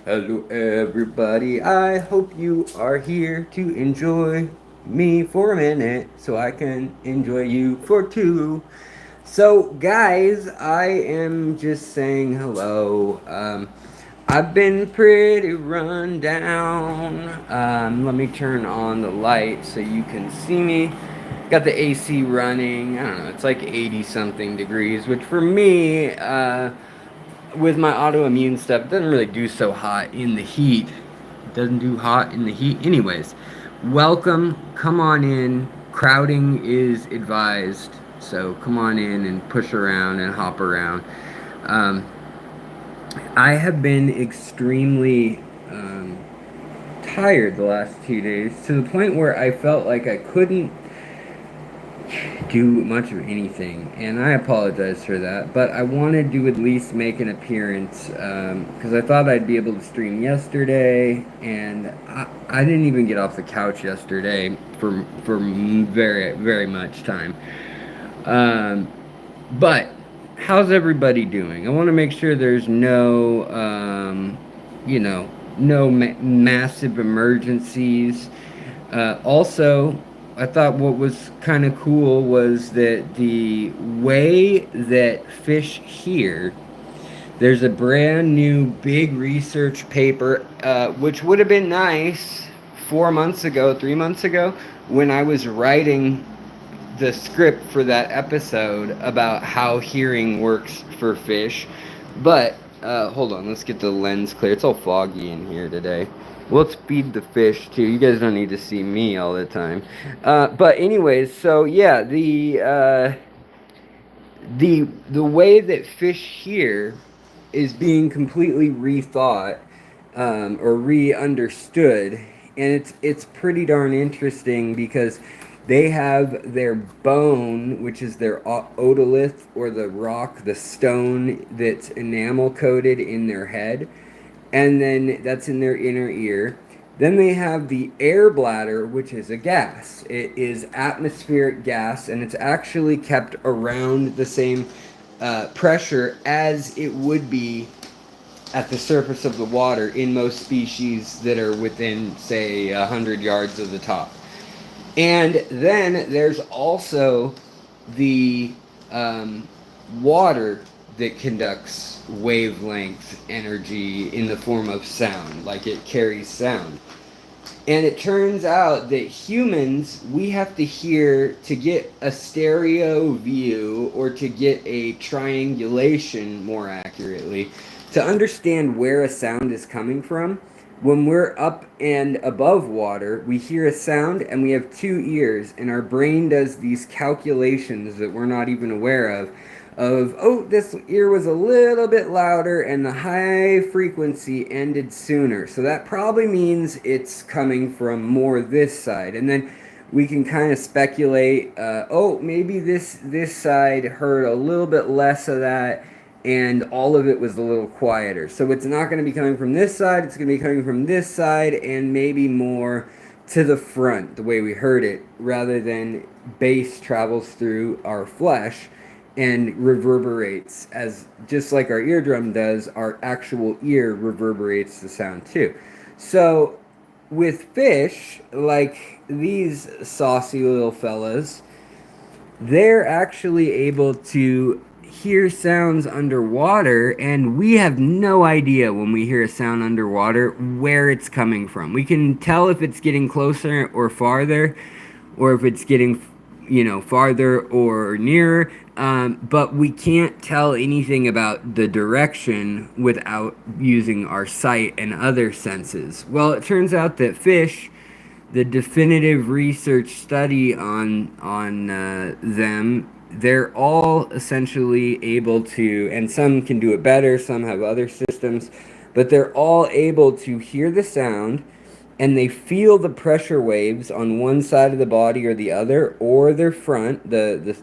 Hello, everybody. I hope you are here to enjoy me for a minute so I can enjoy you for two. So, guys, I am just saying hello. I've been pretty run down. Let me turn on the light so you can see me. Got the AC running. I don't know, it's like 80 something degrees, which for me, with my autoimmune stuff, it doesn't really do so hot in the heat. It doesn't do hot in the heat. Anyways, welcome. Come on in. Crowding is advised. So come on in and push around and hop around. Um, I have been extremely tired the last 2 days to the point where I felt like I couldn't do much of anything, and I apologize for that. But I wanted to at least make an appearance because I thought I'd be able to stream yesterday, and I didn't even get off the couch yesterday for very very much time. Um, but how's everybody doing? I want to make sure there's no you know no massive emergencies. Also, I thought what was kind of cool was that the way that fish hear, there's a brand new big research paper, which would have been nice 4 months ago, 3 months ago, when I was writing the script for that episode about how hearing works for fish. But hold on, let's get the lens clear. It's all foggy in here today. Let's feed the fish too. You guys don't need to see me all the time. But anyways, so yeah, the way that fish hear is being completely rethought or re-understood, and it's pretty darn interesting because they have their bone, which is their otolith, or the rock, the stone that's enamel coated in their head, and then that's in their inner ear. Then they have the air bladder, which is a gas. It is atmospheric gas, and it's actually kept around the same pressure as it would be at the surface of the water in most species that are within, say, 100 yards of the top. And then there's also the water that conducts wavelength energy in the form of sound, like it carries sound. And it turns out that humans, we have to hear to get a stereo view or to get a triangulation more accurately, to understand where a sound is coming from. When we're up and above water, we hear a sound and we have two ears, and our brain does these calculations that we're not even aware of, oh, this ear was a little bit louder and the high frequency ended sooner, so that probably means it's coming from more this side. And then we can kind of speculate, oh, maybe this side heard a little bit less of that, and all of it was a little quieter. So it's not going to be coming from this side, it's going to be coming from this side, and maybe more to the front, the way we heard it, rather than bass travels through our flesh and reverberates, as just like our eardrum does, our actual ear reverberates the sound too. So with fish, like these saucy little fellas, they're actually able to hear sounds underwater, and we have no idea when we hear a sound underwater where it's coming from. We can tell if it's getting closer or farther, or if it's getting, farther or nearer, but we can't tell anything about the direction without using our sight and other senses. Well, it turns out that fish, the definitive research study on them, they're all essentially able to, and some can do it better, some have other systems, but they're all able to hear the sound, and they feel the pressure waves on one side of the body or the other, or their front, the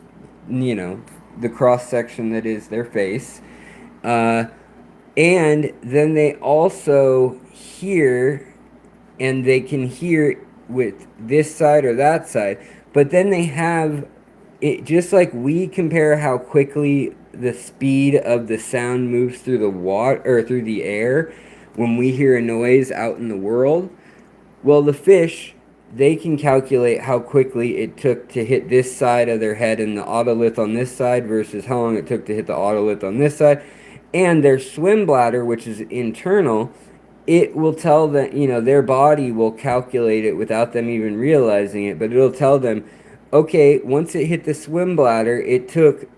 cross section that is their face, uh, and then they also hear, and they can hear with this side or that side, but then they have it, just like we compare how quickly the speed of the sound moves through the water or through the air. when we hear a noise out in the world, well, the fish, they can calculate how quickly it took to hit this side of their head and the otolith on this side versus how long it took to hit the otolith on this side. And their swim bladder, which is internal, it will tell them, their body will calculate it without them even realizing it, but it'll tell them, okay, once it hit the swim bladder, it took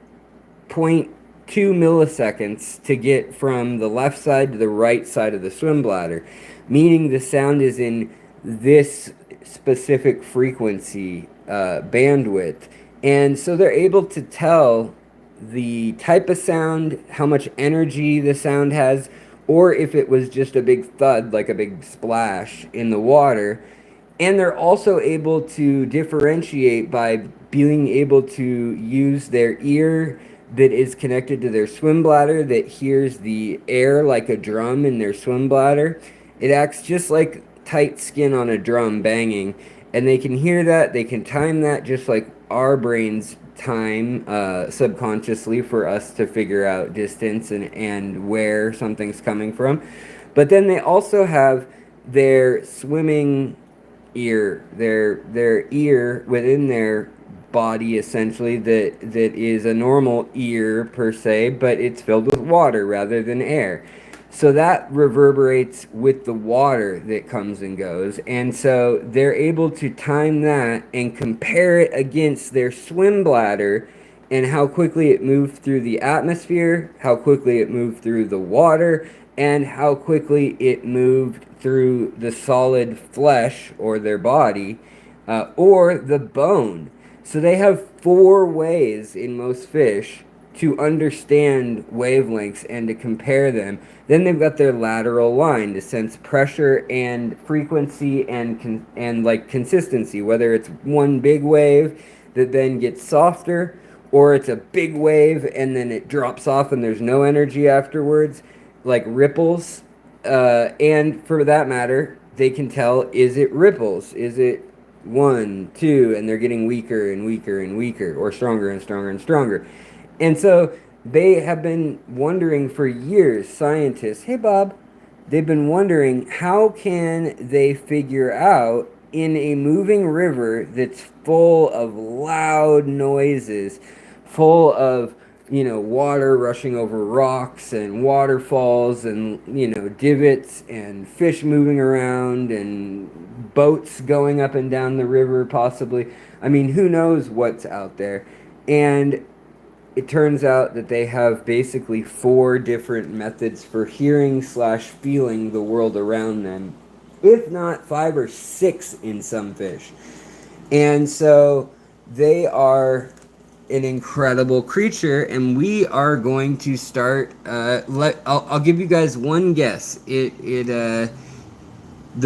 0.2 milliseconds to get from the left side to the right side of the swim bladder, meaning the sound is in this specific frequency bandwidth. And so they're able to tell the type of sound, how much energy the sound has, or if it was just a big thud, like a big splash in the water. And they're also able to differentiate by being able to use their ear that is connected to their swim bladder that hears the air like a drum in their swim bladder. It acts just like tight skin on a drum banging, and they can hear that. They can time that just like our brains time subconsciously for us to figure out distance and where something's coming from. But then they also have their swimming ear, their ear within their body, essentially, that is a normal ear per se, but it's filled with water rather than air. So that reverberates with the water that comes and goes. And so they're able to time that and compare it against their swim bladder and how quickly it moved through the atmosphere, how quickly it moved through the water, and how quickly it moved through the solid flesh or their body or the bone. So they have 4 ways in most fish to understand wavelengths and to compare them. Then they've got their lateral line to sense pressure and frequency and like consistency, whether it's one big wave that then gets softer, or it's a big wave and then it drops off and there's no energy afterwards, like ripples. And for that matter, they can tell, is it ripples? Is it 1, 2, and they're getting weaker and weaker and weaker, or stronger and stronger and stronger. And so they have been wondering for years, scientists, hey Bob, they've been wondering how can they figure out in a moving river that's full of loud noises, full of, water rushing over rocks and waterfalls and, divots and fish moving around and boats going up and down the river possibly. I mean, who knows what's out there. And it turns out that they have basically 4 different methods for hearing/feeling the world around them, if not 5 or 6 in some fish. And so they are an incredible creature, and we are going to start. I'll give you guys one guess. The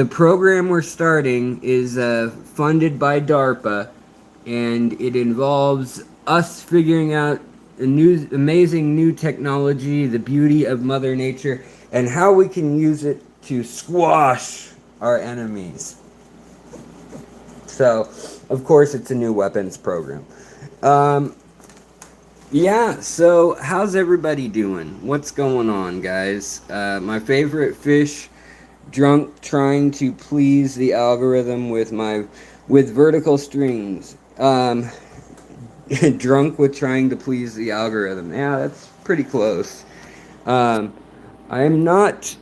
program we're starting is funded by DARPA, and it involves us figuring out amazing new technology, the beauty of Mother Nature, and how we can use it to squash our enemies. So, of course, it's a new weapons program. Yeah, so how's everybody doing? What's going on, guys? My favorite fish, drunk trying to please the algorithm with vertical strings. Drunk with trying to please the algorithm. Yeah, that's pretty close. I am not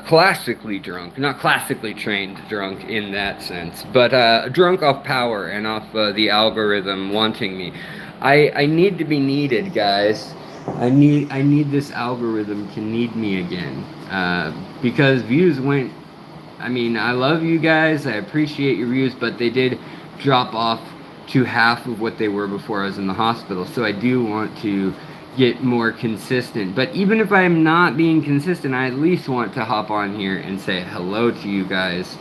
classically drunk, not classically trained drunk in that sense, but drunk off power and off the algorithm wanting me. I need to be needed, guys. I need this algorithm to need me again, because views went. I mean, I love you guys. I appreciate your views, but they did drop off to half of what they were before I was in the hospital. So I do want to get more consistent. But even if I'm not being consistent, I at least want to hop on here and say hello to you guys,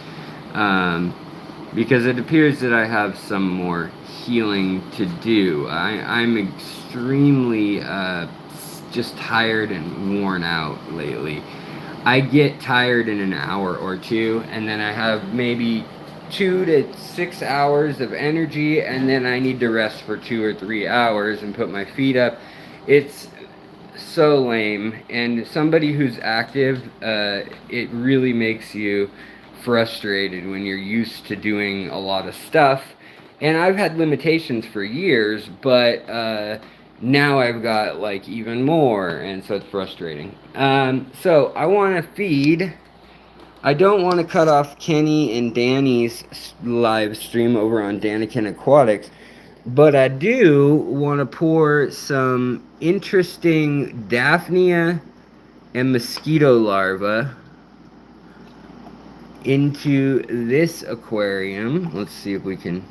because it appears that I have some more healing to do. I'm extremely just tired and worn out lately. I get tired in an hour or two, and then I have maybe 2 to 6 hours of energy, and then I need to rest for 2 or 3 hours and put my feet up. It's so lame. And somebody who's active, it really makes you frustrated when you're used to doing a lot of stuff. And I've had limitations for years, but now I've got like even more, and so it's frustrating. So I want to feed. I don't want to cut off Kenny and Danny's live stream over on Danikin Aquatics, but I do want to pour some interesting Daphnia and mosquito larvae into this aquarium. Let's see if we can.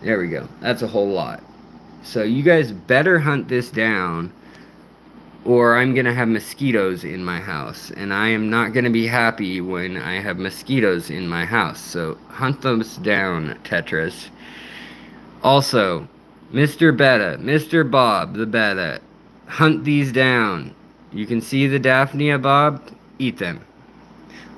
There we go. That's a whole lot. So you guys better hunt this down, or I'm gonna have mosquitoes in my house, and I am not gonna be happy when I have mosquitoes in my house. So hunt those down, Tetras. Also, Mr. Betta, Mr. Bob the Betta, hunt these down. You can see the Daphnia, Bob. Eat them.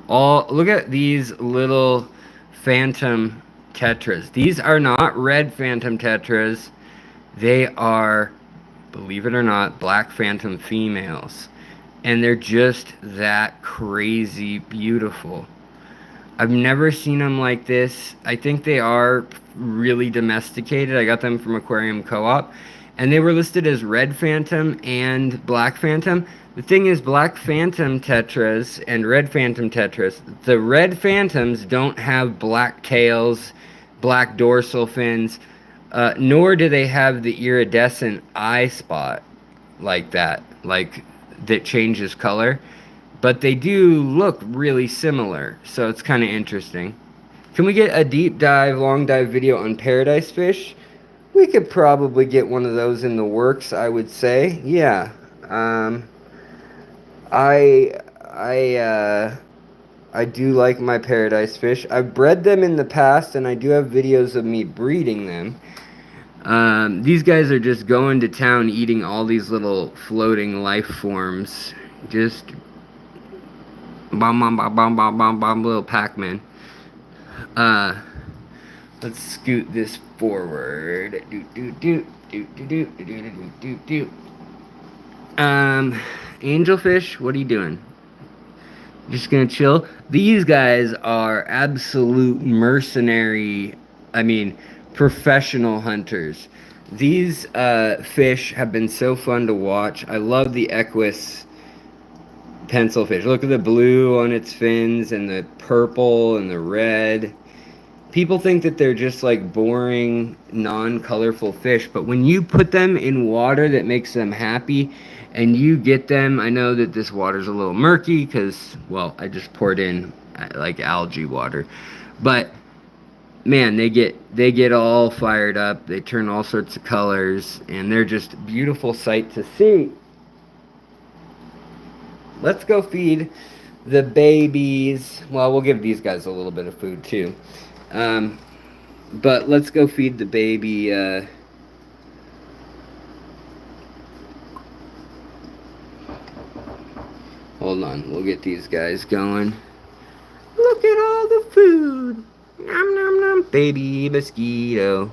Look at these little phantom tetras. These are not red phantom tetras. They are, believe it or not, black phantom females. And they're just that crazy beautiful. I've never seen them like this. I think they are really domesticated. I got them from Aquarium Co-op. And they were listed as red phantom and black phantom. The thing is, black phantom tetras and red phantom tetras, the red phantoms don't have black tails, black dorsal fins, nor do they have the iridescent eye spot like that changes color. But they do look really similar, so it's kind of interesting. Can we get a deep dive, long dive video on paradise fish? We could probably get one of those in the works, I would say. Yeah. I do like my paradise fish. I've bred them in the past, and I do have videos of me breeding them. These guys are just going to town eating all these little floating life forms. Just bomb, little Pac-Man. Let's scoot this forward. Angelfish, what are you doing? Just gonna chill? These guys are absolute mercenary, professional hunters. These fish have been so fun to watch. I love the Equus pencilfish. Look at the blue on its fins and the purple and the red. People think that they're just like boring, non-colorful fish, but when you put them in water that makes them happy and you get them, I know that this water's a little murky because, well, I just poured in like algae water, but man, they get all fired up. They turn all sorts of colors, and they're just a beautiful sight to see. Let's go feed the babies. Well, we'll give these guys a little bit of food too. But let's go feed the baby. Hold on, we'll get these guys going. Look at all the food. Nom nom nom. Baby mosquito.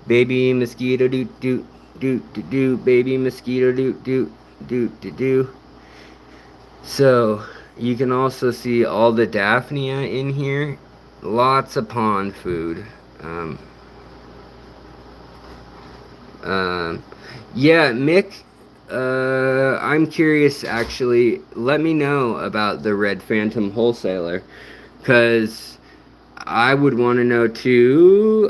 Baby mosquito doo doo doo doo doo. Baby mosquito doo doo doo doo doo. So you can also see all the Daphnia in here. Lots of pond food. Yeah, Mick, I'm curious actually. Let me know about the Red Phantom Wholesaler, because I would want to know too.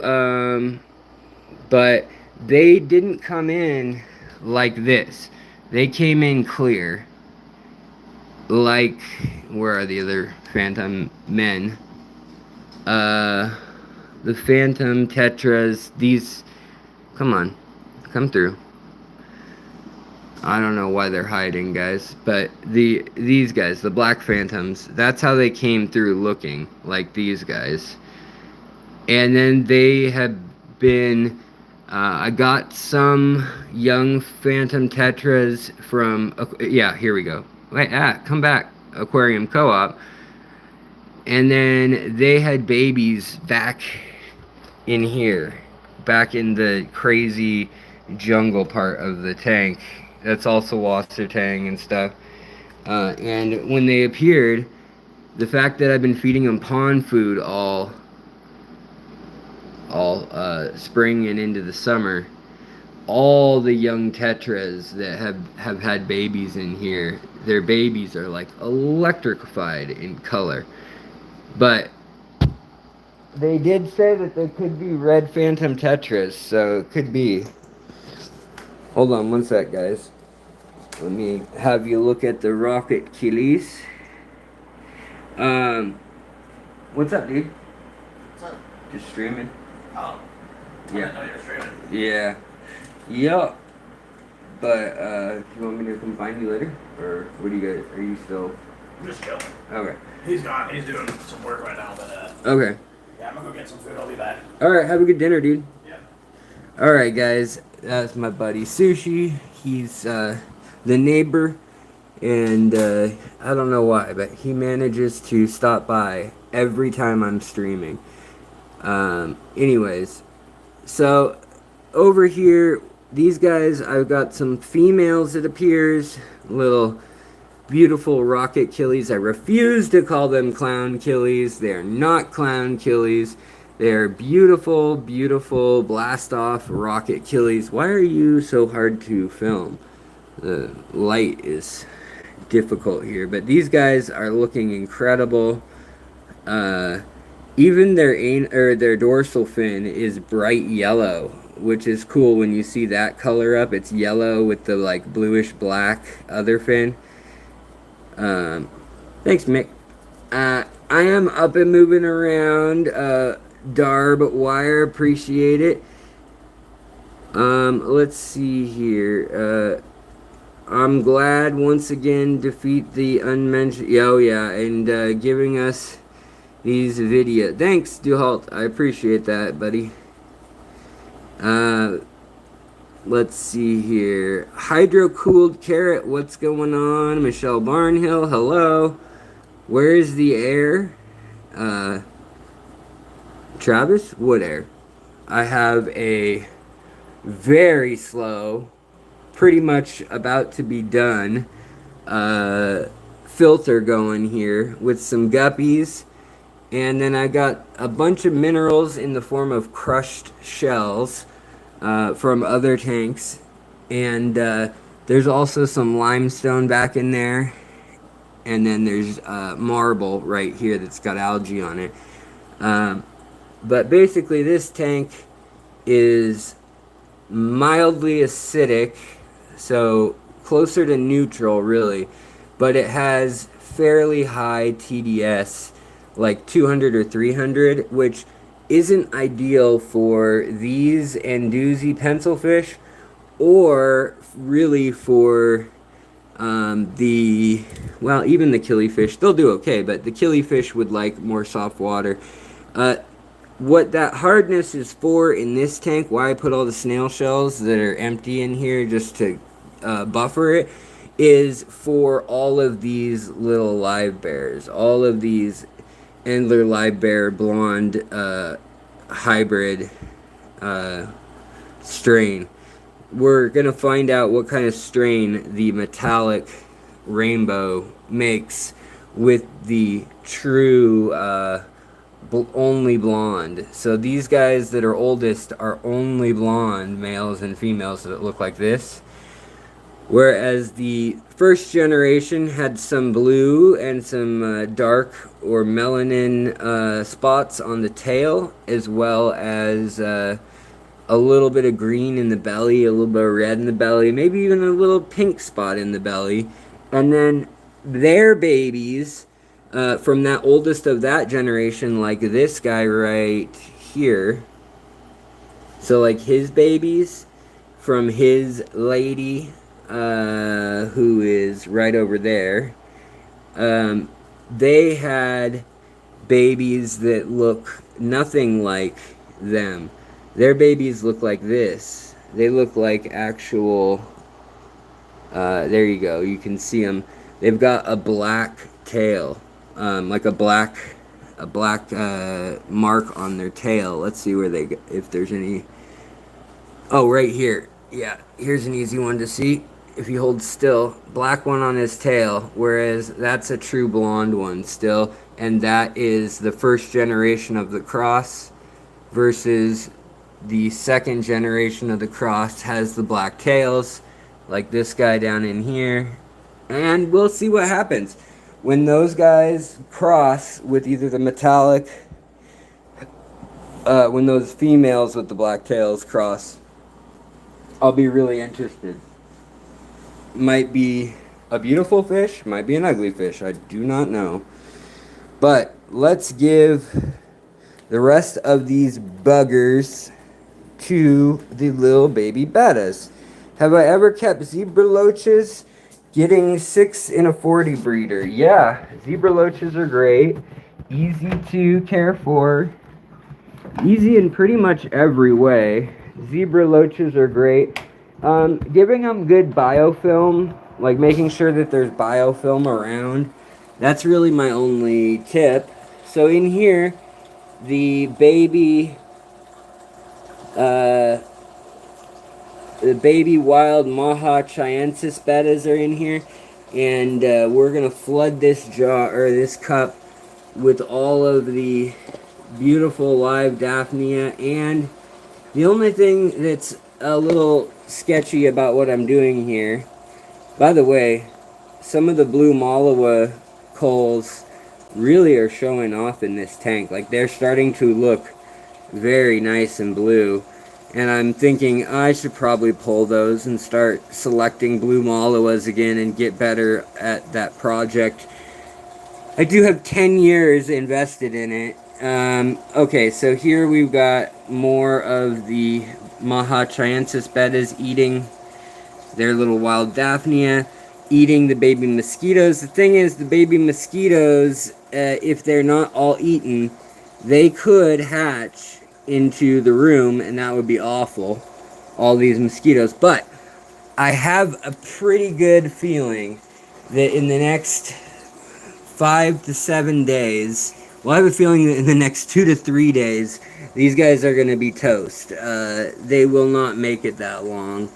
But they didn't come in like this. They came in clear. Like, where are the other Phantom men? The Phantom Tetras, these, come on, come through. I don't know why they're hiding, guys, but these guys, the Black Phantoms, that's how they came through looking, like these guys. And then they have been, I got some young Phantom Tetras from, yeah, here we go. Wait, come back, Aquarium Co-op. And then they had babies back in here, back in the crazy jungle part of the tank. That's also Wassertang and stuff. And when they appeared, the fact that I've been feeding them pond food all spring and into the summer, all the young tetras that have had babies in here, their babies are like electrified in color. But they did say that there could be red phantom tetras, so it could be. Hold on one sec, guys. Let me have you look at the rocket killies. Um, what's up, dude? What's up? Just streaming. Oh. I didn't know you were streaming. Yeah. Yup. But you want me to come find you later, or what do you guys? Are you still? I'm just chilling. Okay. He's gone. He's doing some work right now, but Okay. yeah, I'm gonna go get some food. I'll be back. All right. Have a good dinner, dude. Yeah. All right, guys. That's my buddy Sushi. He's the neighbor, and I don't know why, but he manages to stop by every time I'm streaming. Anyways, so over here, these guys, I've got some females, it appears, little beautiful rocket killies. I refuse to call them clown killies. They're not clown killies. They're beautiful, beautiful blast off rocket killies. Why are you so hard to film? The light is difficult here, but these guys are looking incredible. Even their dorsal fin is bright yellow, which is cool when you see that color up. It's yellow with the like bluish black other fin. Thanks, Mick. I am up and moving around. Darb wire, appreciate it. Let's see here. I'm glad once again defeat the unmentioned. Oh yeah, and giving us these video. Thanks, Duhalt. I appreciate that, buddy. Let's see here. Hydro cooled carrot. What's going on? Michelle Barnhill. Hello. Where's the air? Travis Wood Air. I have a very slow, pretty much about to be done, filter going here with some guppies. And then I got a bunch of minerals in the form of crushed shells from other tanks. And there's also some limestone back in there. And then there's marble right here that's got algae on it. But basically this tank is mildly acidic, so closer to neutral really. But it has fairly high TDS, like 200 or 300, which isn't ideal for these andouzy pencilfish, or really for even the killifish. They'll do okay, but the killifish would like more soft water. What that hardness is for in this tank, why I put all the snail shells that are empty in here just to buffer it, is for all of these little live bears, all of these Endler live bear blonde hybrid strain. We're gonna find out what kind of strain the metallic rainbow makes with the true only blonde. So these guys that are oldest are only blonde, males and females that look like this. Whereas the first generation had some blue and some dark or melanin spots on the tail, as well as a little bit of green in the belly, a little bit of red in the belly, maybe even a little pink spot in the belly. And then their babies from that oldest of that generation, like this guy right here. So like his babies from his lady, who is right over there, they had babies that look nothing like them. Their babies look like this. They look like actual, there you go, you can see them. They've got a black tail, like a black mark on their tail. Let's see where if there's any. Oh, right here. Yeah, here's an easy one to see. if you hold still, black one on his tail, whereas that's a true blonde one still, and that is the first generation of the cross versus the second generation of the cross has the black tails, like this guy down in here. And we'll see what happens when those guys cross with either the metallic, when those females with the black tails cross. I'll be really interested. Might be a beautiful fish, might be an ugly fish, I do not know. But let's give the rest of these buggers to the little baby bettas. Have I ever kept zebra loaches? Getting 6 in a 40 breeder. Yeah, zebra loaches are great. Easy to care for. Easy in pretty much every way. Zebra loaches are great. Giving them good biofilm, like making sure that there's biofilm around, that's really my only tip. So in here, the baby wild Maha chiensis bettas are in here, and we're gonna flood this jar or this cup with all of the beautiful live Daphnia. And the only thing that's a little sketchy about what I'm doing here, by the way, some of the blue Malawa coals really are showing off in this tank. Like, they're starting to look very nice and blue. And I'm thinking I should probably pull those and start selecting blue Malawas again and get better at that project. I do have 10 years invested in it. Okay, so here we've got more of the Maha chiensis bettas eating their little wild Daphnia, eating the baby mosquitoes. The thing is, the baby mosquitoes, if they're not all eaten, they could hatch into the room, and that would be awful, all these mosquitoes. But I have a pretty good feeling that in the next 5 to 7 days, well, I have a feeling that in the next 2 to 3 days, these guys are going to be toast. They will not make it that long.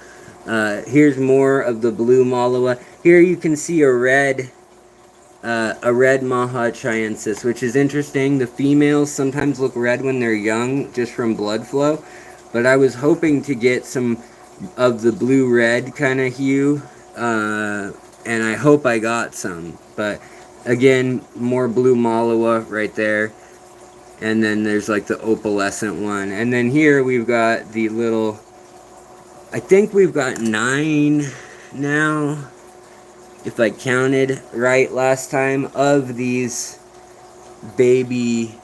Here's more of the blue Malawa. Here you can see a red Maha chiensis, which is interesting. The females sometimes look red when they're young, just from blood flow. But I was hoping to get some of the blue-red kind of hue, and I hope I got some. But again, more blue Malawa right there. And then there's like the opalescent one. And then here we've got the little, I think we've got 9 now, if I counted right last time, of these baby.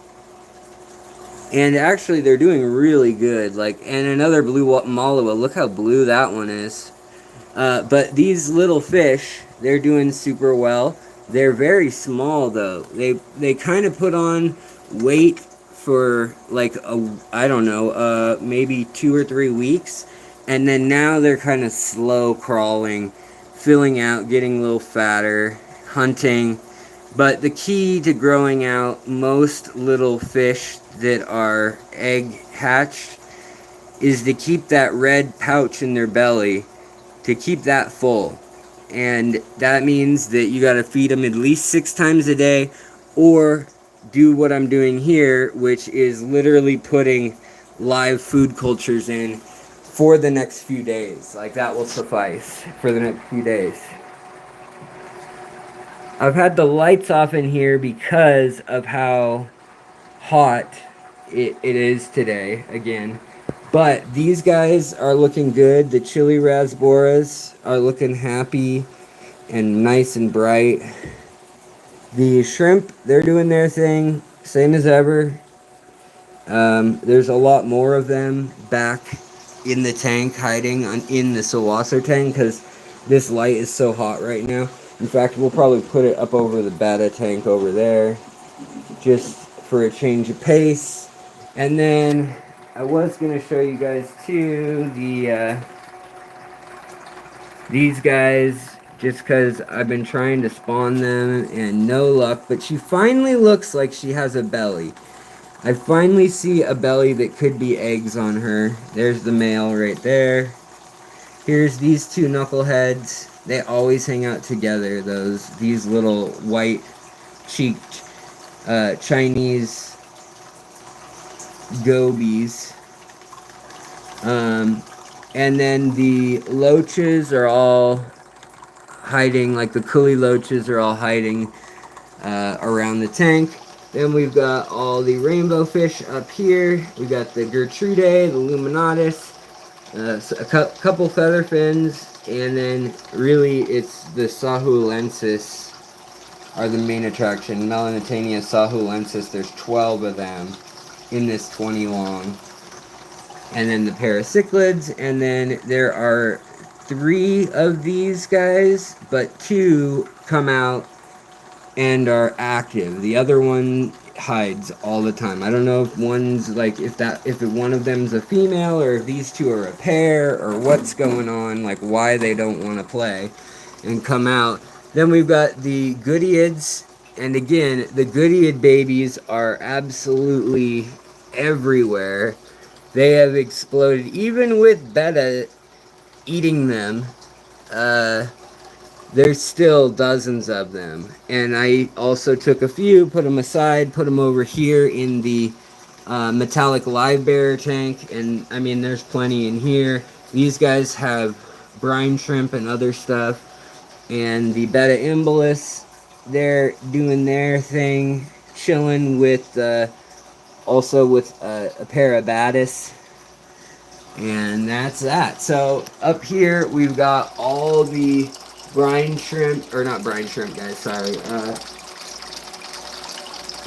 And actually they're doing really good. Like, and another blue Malawa, look how blue that one is. But these little fish, they're doing super well. They're very small though. They kind of put on weight for like I don't know, maybe 2 or 3 weeks, and then now they're kind of slow crawling, filling out, getting a little fatter, hunting. But the key to growing out most little fish that are egg hatched is to keep that red pouch in their belly, to keep that full. And that means that you got to feed them at least 6 times a day, or do what I'm doing here, which is literally putting live food cultures in for the next few days. Like, that will suffice for the next few days. I've had the lights off in here because of how hot it is today, again. But these guys are looking good. The chili rasboras are looking happy and nice and bright. The shrimp, they're doing their thing, same as ever. There's a lot more of them back in the tank, hiding in the Sawasser tank, because this light is so hot right now. In fact, we'll probably put it up over the betta tank over there, just for a change of pace. And then I was going to show you guys too these guys, just because I've been trying to spawn them and no luck. But she finally looks like she has a belly. I finally see a belly that could be eggs on her. There's the male right there. Here's these two knuckleheads. They always hang out together. These little white-cheeked Chinese gobies. And then the loaches are all hiding, like the coolie loaches are all hiding around the tank. Then we've got all the rainbow fish up here. We got the Gertrude, the Luminatus, a couple feather fins, and then really it's the Sahulensis are the main attraction. Melanitania sahulensis, there's 12 of them in this 20 long. And then the paracichlids, and then there are 3 of these guys, but 2 come out and are active. The other one hides all the time. I don't know if one's like if one of them's a female or if these 2 are a pair or what's going on, like why they don't want to play and come out. Then we've got the Goodeids, and again, the Goodeiid babies are absolutely everywhere. They have exploded, even with betta eating them. There's still dozens of them. And I also took a few, put them aside, put them over here in the metallic live bearer tank. And I mean, there's plenty in here. These guys have brine shrimp and other stuff. And the betta embolus, they're doing their thing, chilling with also with a pair of Batis. And that's that. So up here we've got all the brine shrimp, or not brine shrimp, guys, sorry.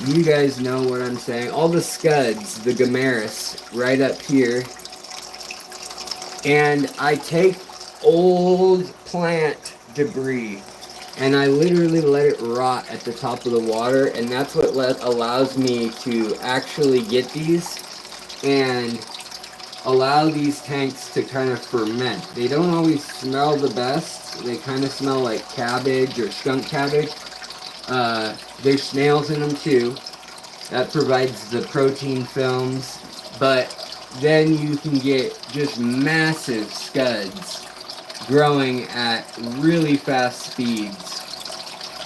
You guys know what I'm saying. All the scuds, the Gamaris, right up here. And I take old plant debris and I literally let it rot at the top of the water, and that's what allows me to actually get these and allow these tanks to kind of ferment. They don't always smell the best. They kind of smell like cabbage or skunk cabbage. There's snails in them too. That provides the protein films. But then you can get just massive scuds growing at really fast speeds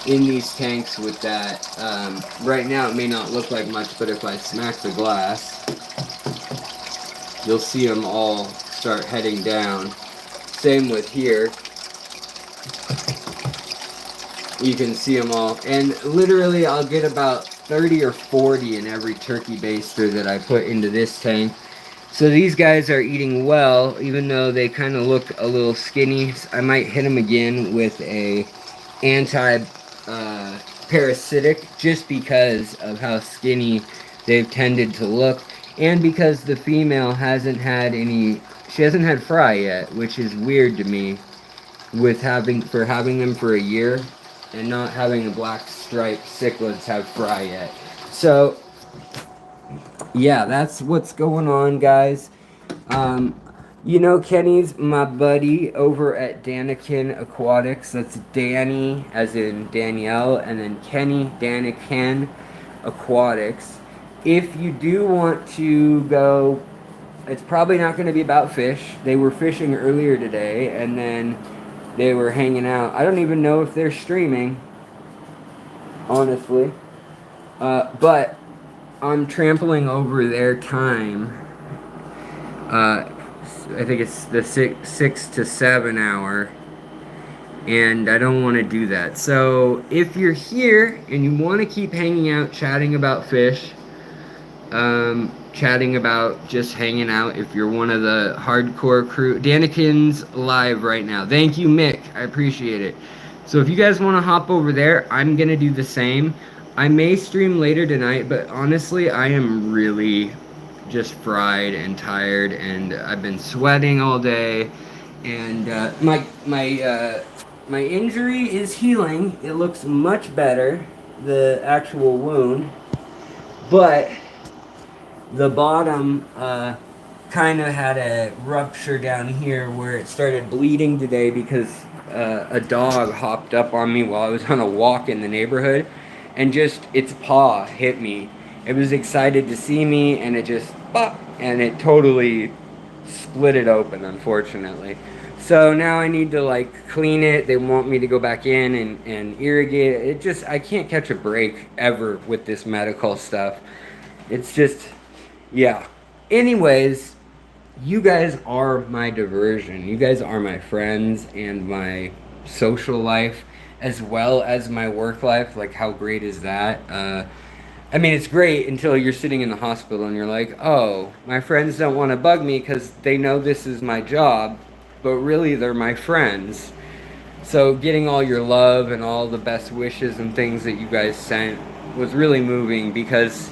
in these tanks with that. Right now it may not look like much, but if I smack the glass, you'll see them all start heading down. Same with here. You can see them all. And literally I'll get about 30 or 40 in every turkey baster that I put into this tank. So these guys are eating well, even though they kind of look a little skinny. I might hit them again with a anti-parasitic just because of how skinny they've tended to look. And because the female hasn't had fry yet, which is weird to me with having them for a year and not having the black striped cichlids have fry yet. So yeah, that's what's going on, guys. You know, Kenny's my buddy over at Daniken Aquatics. That's Danny, as in Danielle, and then Kenny, Daniken Aquatics. If you do want to go, it's probably not going to be about fish. They were fishing earlier today, and then they were hanging out. I don't even know if they're streaming, honestly. But I'm trampling over their time. I think it's the 6 to 7 hour, and I don't want to do that. So if you're here and you want to keep hanging out, chatting about fish, chatting about just hanging out, if you're one of the hardcore crew, Daniken's live right now. Thank you, Mick. I appreciate it. So if you guys want to hop over there, I'm gonna do the same. I may stream later tonight, but honestly, I am really just fried and tired, and I've been sweating all day, and my injury is healing. It looks much better, the actual wound, but the bottom kind of had a rupture down here where it started bleeding today because a dog hopped up on me while I was on a walk in the neighborhood, and just its paw hit me. It was excited to see me, and it just pop, and it totally split it open, unfortunately. So now I need to like clean it. They want me to go back in and irrigate it. It just, I can't catch a break ever with this medical stuff. It's just, yeah. Anyways, you guys are my diversion. You guys are my friends and my social life as well as my work life. Like, how great is that? I mean, it's great until you're sitting in the hospital and you're like, oh, my friends don't want to bug me because they know this is my job, but really they're my friends. So getting all your love and all the best wishes and things that you guys sent was really moving because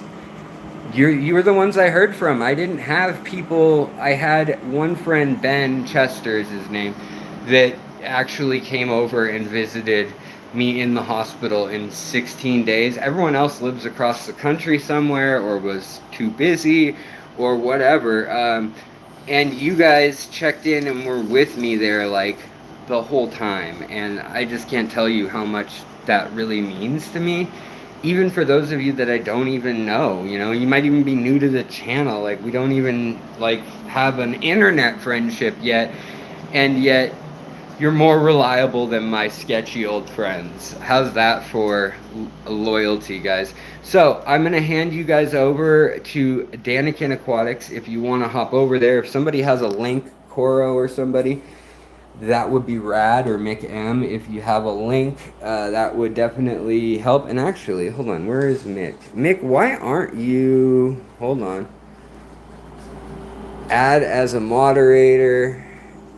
you were the ones I heard from. I didn't have people. I had one friend, Ben Chester is his name, that actually came over and visited me in the hospital in 16 days. Everyone else lives across the country somewhere or was too busy or whatever. And you guys checked in and were with me there like the whole time. And I just can't tell you how much that really means to me. Even for those of you that I don't even know, you know, you might even be new to the channel. Like, we don't even like have an internet friendship yet. And yet you're more reliable than my sketchy old friends. How's that for loyalty, guys? So I'm going to hand you guys over to Danikin Aquatics if you want to hop over there. If somebody has a link, Coro or somebody, that would be rad. Or Mick M, if you have a link, that would definitely help. And actually, hold on, where is Mick? Mick, why aren't you... Hold on. Add as a moderator.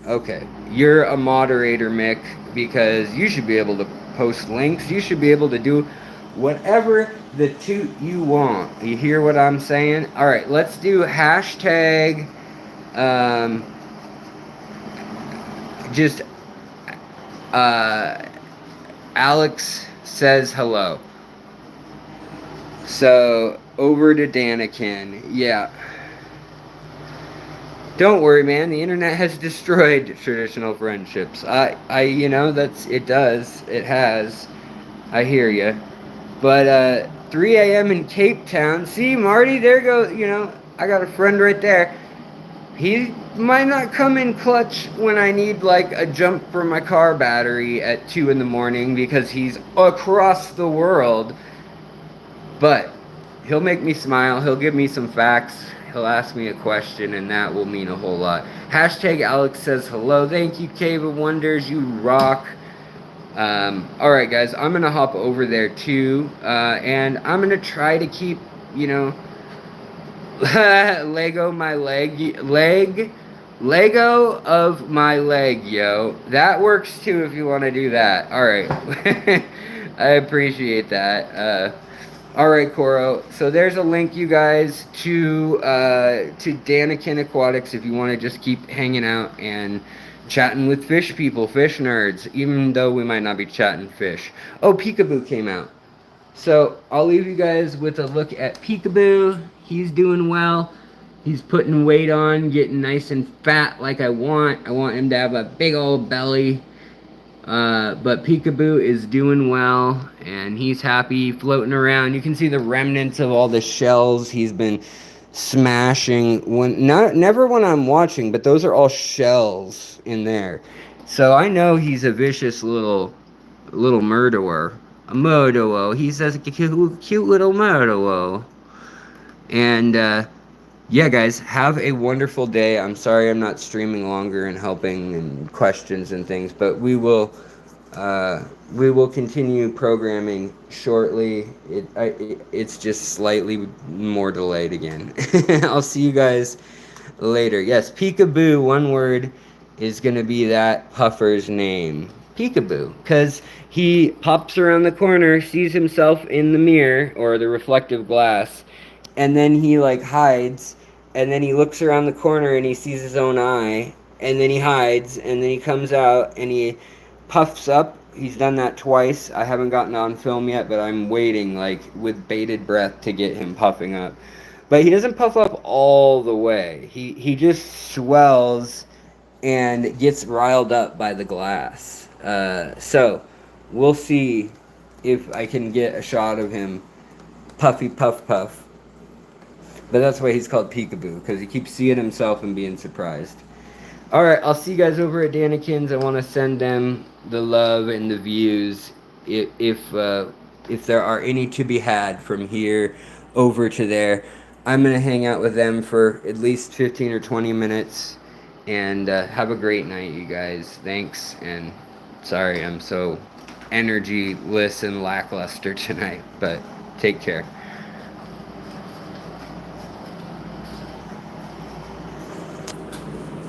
Okay, you're a moderator, Mick, because you should be able to post links. You should be able to do whatever the toot you want. You hear what I'm saying? All right, let's do hashtag just Alex says hello. So over to Danikin. Yeah. Don't worry, man. The internet has destroyed traditional friendships. You know, it does. It has. I hear you. But 3 a.m. in Cape Town. See, Marty, there goes. You know, I got a friend right there. He might not come in clutch when I need like a jump for my car battery at 2 in the morning because he's across the world. But he'll make me smile. He'll give me some facts. He'll ask me a question, and that will mean a whole lot. Hashtag Alex says hello. Thank you, Cave of Wonders. You rock. Alright, guys. I'm going to hop over there, too. And I'm going to try to keep, you know, Lego my Lego of my leg, yo. That works, too, if you want to do that. Alright. I appreciate that. Alright, Coro. So there's a link, you guys, to Danikin Aquatics if you want to just keep hanging out and chatting with fish people, fish nerds, even though we might not be chatting fish. Oh, Peekaboo came out. So I'll leave you guys with a look at Peekaboo. He's doing well. He's putting weight on, getting nice and fat like I want. I want him to have a big old belly. But Peekaboo is doing well, and he's happy floating around. You can see the remnants of all the shells he's been smashing. Never when I'm watching, but those are all shells in there. So I know he's a vicious little murderer. A murderer. He's a cute little murderer. And yeah, guys, have a wonderful day. I'm sorry I'm not streaming longer and helping and questions and things, but we will continue programming shortly. It's just slightly more delayed again. I'll see you guys later. Yes, Peekaboo, one word, is going to be that puffer's name. Peekaboo, because he pops around the corner, sees himself in the mirror or the reflective glass, and then he like hides, and then he looks around the corner and he sees his own eye, and then he hides, and then he comes out and he puffs up. He's done that twice. I haven't gotten on film yet, but I'm waiting like with bated breath to get him puffing up. But he doesn't puff up all the way. He just swells and gets riled up by the glass. So we'll see if I can get a shot of him puffy puff puff. But that's why he's called Peekaboo, because he keeps seeing himself and being surprised. All right, I'll see you guys over at Danikins. I want to send them the love and the views, if there are any to be had from here over to there. I'm gonna hang out with them for at least 15 or 20 minutes, and have a great night, you guys. Thanks, and sorry I'm so energyless and lackluster tonight, but take care.